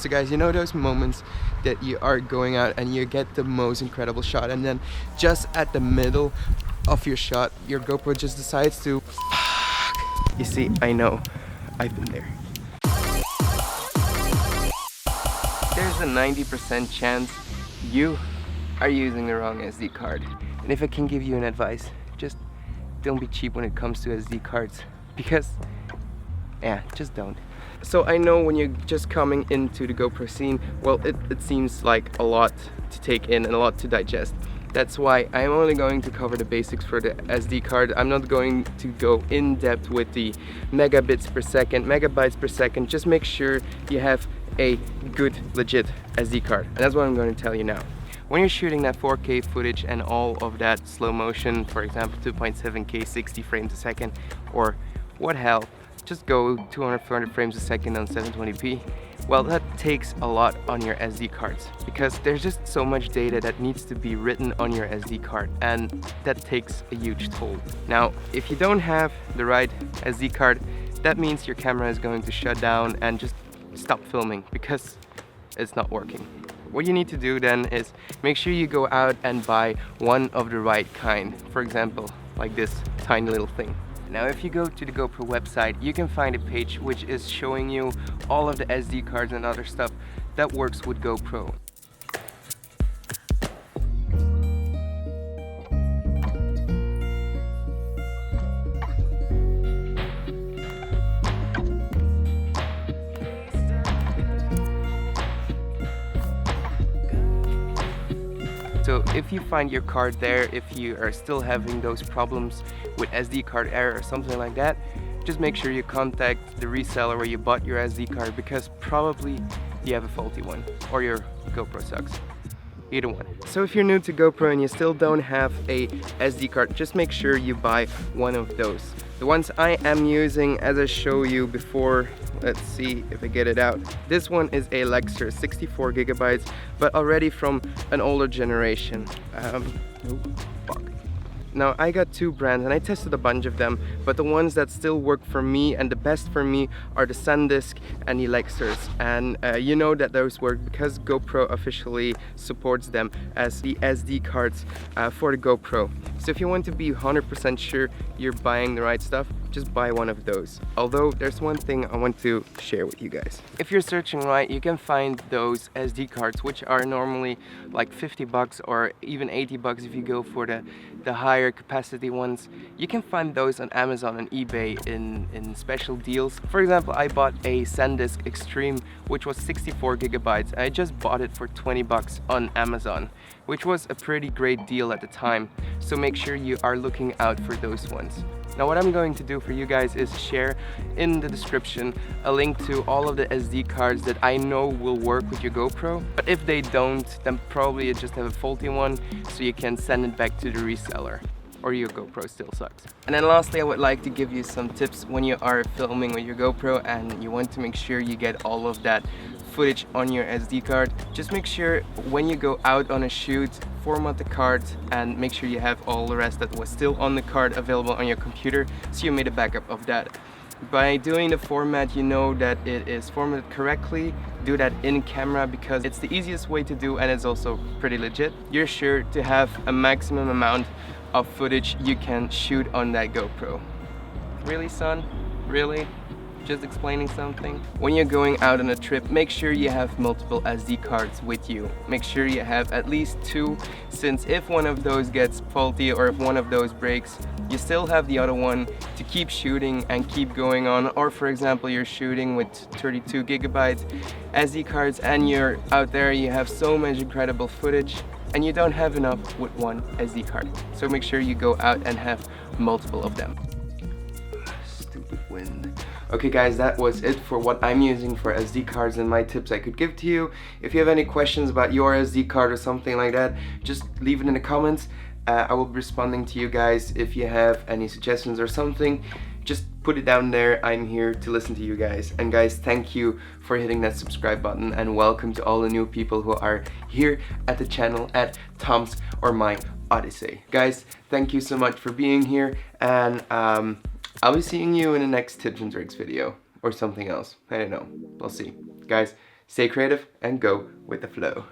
So guys, you know those moments that you are going out and you get the most incredible shot, and then just at the middle of your shot, your GoPro just decides to... You see, I know, I've been there. There's a 90% chance you are using the wrong SD card. And if I can give you an advice, just don't be cheap when it comes to SD cards, because yeah, just don't. So I know when you're just coming into the GoPro scene, well, it seems like a lot to take in and a lot to digest. That's why I'm only going to cover the basics for the SD card. I'm not going to go in depth with the megabits per second, megabytes per second. Just make sure you have a good, legit SD card. And that's what I'm going to tell you now. When you're shooting that 4K footage and all of that slow motion, for example 2.7K 60 frames a second, or what hell, just go 200-400 frames a second on 720p. Well, that takes a lot on your SD cards, because there's just so much data that needs to be written on your SD card, and that takes a huge toll. Now, if you don't have the right SD card, that means your camera is going to shut down and just stop filming because it's not working. What you need to do then is make sure you go out and buy one of the right kind. For example, like this tiny little thing. Now if you go to the GoPro website, you can find a page which is showing you all of the SD cards and other stuff that works with GoPro. So if you find your card there, if you are still having those problems with SD card error or something like that, just make sure you contact the reseller where you bought your SD card, because probably you have a faulty one or your GoPro sucks. Either one. So if you're new to GoPro and you still don't have a SD card, just make sure you buy one of those. The ones I am using, as I show you before, let's see if I get it out. This one is a Lexar, 64 gigabytes, but already from an older generation. Fuck. Now I got two brands and I tested a bunch of them, but the ones that still work for me and the best for me are the Sandisk and the Lexars. And you know that those work because GoPro officially supports them as the SD cards for the GoPro. So if you want to be 100% sure you're buying the right stuff, just buy one of those. Although there's one thing I want to share with you guys. If you're searching right, you can find those SD cards which are normally like 50 bucks or even 80 bucks if you go for the higher capacity ones. You can find those on Amazon and eBay in special deals. For example, I bought a Sandisk Extreme which was 64 gigabytes. I just bought it for 20 bucks on Amazon, which was a pretty great deal at the time. So make sure you are looking out for those ones. Now what I'm going to do for you guys is share in the description a link to all of the SD cards that I know will work with your GoPro. But if they don't, then probably you just have a faulty one, so you can send it back to the reseller, or your GoPro still sucks. And then lastly, I would like to give you some tips when you are filming with your GoPro and you want to make sure you get all of that footage on your SD card. Just make sure when you go out on a shoot, format the card and make sure you have all the rest that was still on the card available on your computer, so you made a backup of that. By doing the format, you know that it is formatted correctly. Do that in camera because it's the easiest way to do, and it's also pretty legit. You're sure to have a maximum amount of footage you can shoot on that GoPro. Really, son? Really? Just explaining something? When you're going out on a trip, make sure you have multiple SD cards with you. Make sure you have at least two, since if one of those gets faulty or if one of those breaks, you still have the other one to keep shooting and keep going on. Or for example, you're shooting with 32 gigabyte SD cards and you're out there, you have so much incredible footage and you don't have enough with one SD card. So make sure you go out and have multiple of them. Stupid wind. Okay guys, that was it for what I'm using for SD cards and my tips I could give to you. If you have any questions about your SD card or something like that, just leave it in the comments. I will be responding to you guys. If you have any suggestions or something, just put it down there. I'm here to listen to you guys. And guys, thank you for hitting that subscribe button, and welcome to all the new people who are here at the channel at Tom's or My Odyssey. Guys, thank you so much for being here, and I'll be seeing you in the next tips and tricks video or something else. I don't know. We'll see. Guys, Stay creative and go with the flow.